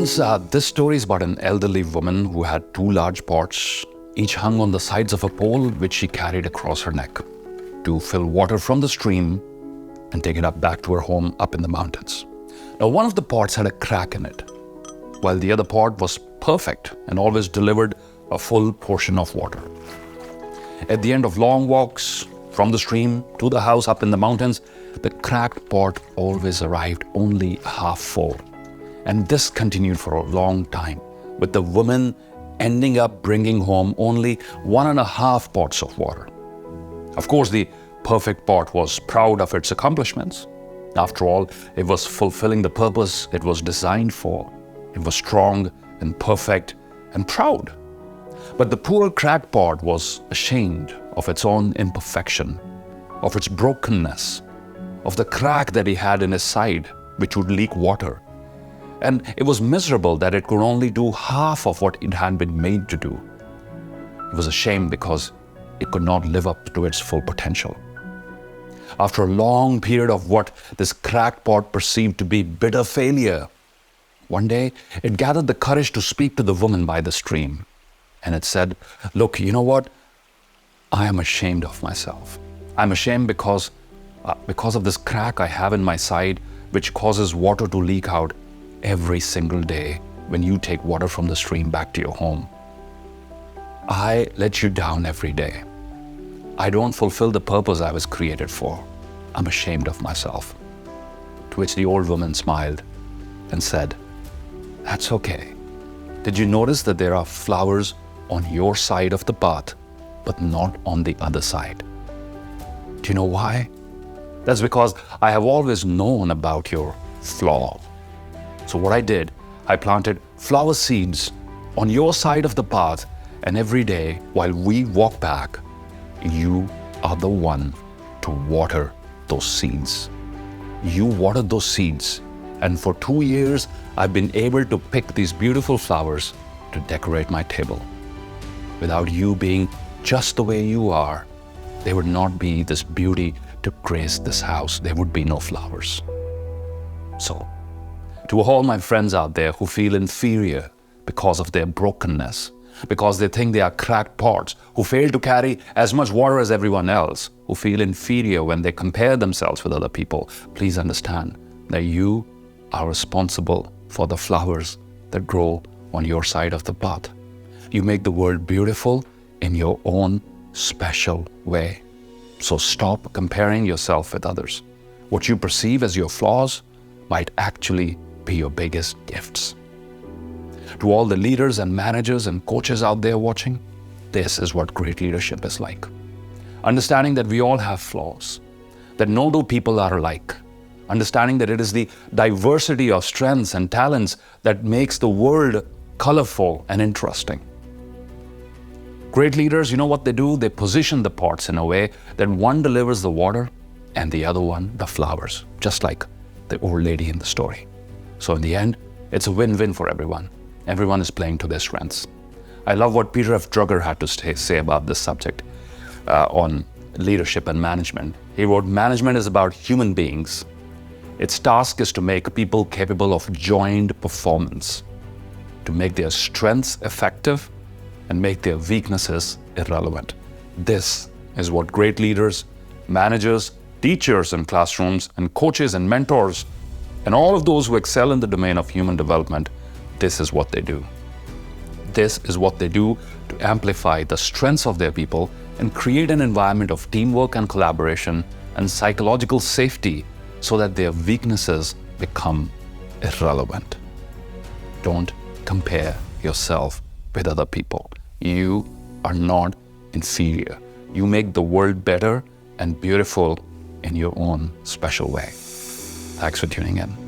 Friends, this story is about an elderly woman who had two large pots, each hung on the sides of a pole which she carried across her neck to fill water from the stream and take it up back to her home up in the mountains. Now, one of the pots had a crack in it, while the other pot was perfect and always delivered a full portion of water. At the end of long walks from the stream to the house up in the mountains, the cracked pot always arrived only half full. And this continued for a long time, with the woman ending up bringing home only 1.5 pots of water. Of course, the perfect pot was proud of its accomplishments. After all, it was fulfilling the purpose it was designed for. It was strong and perfect and proud. But the poor cracked pot was ashamed of its own imperfection, of its brokenness, of the crack that he had in his side, which would leak water. And it was miserable that it could only do half of what it had been made to do. It was a shame because it could not live up to its full potential. After a long period of what this cracked pot perceived to be bitter failure, one day it gathered the courage to speak to the woman by the stream. And it said, "Look, you know what? I am ashamed of myself. I'm ashamed because of this crack I have in my side, which causes water to leak out every single day when you take water from the stream back to your home. I let you down every day. I don't fulfill the purpose I was created for. I'm ashamed of myself." To which the old woman smiled and said, "That's okay. Did you notice that there are flowers on your side of the path, but not on the other side? Do you know why? That's because I have always known about your flaw. So what I did, I planted flower seeds on your side of the path, and every day while we walk back, you are the one to water those seeds. You watered those seeds, and for 2 years, I've been able to pick these beautiful flowers to decorate my table. Without you being just the way you are, there would not be this beauty to grace this house. There would be no flowers." So, to all my friends out there who feel inferior because of their brokenness, because they think they are cracked pots, who fail to carry as much water as everyone else, who feel inferior when they compare themselves with other people, please understand that you are responsible for the flowers that grow on your side of the path. You make the world beautiful in your own special way. So stop comparing yourself with others. What you perceive as your flaws might actually be your biggest gifts. To all the leaders and managers and coaches out there watching, this is what great leadership is like. Understanding that we all have flaws, that no two people are alike. Understanding that it is the diversity of strengths and talents that makes the world colorful and interesting. Great leaders, you know what they do? They position the pots in a way that one delivers the water and the other one the flowers, just like the old lady in the story. So in the end, it's a win-win for everyone. Everyone is playing to their strengths. I love what Peter F. Drucker had to say about this subject on leadership and management. He wrote, "Management is about human beings. Its task is to make people capable of joined performance, to make their strengths effective and make their weaknesses irrelevant." This is what great leaders, managers, teachers in classrooms, and coaches and mentors, and all of those who excel in the domain of human development, this is what they do. This is what they do to amplify the strengths of their people and create an environment of teamwork and collaboration and psychological safety so that their weaknesses become irrelevant. Don't compare yourself with other people. You are not inferior. You make the world better and beautiful in your own special way. Thanks for tuning in.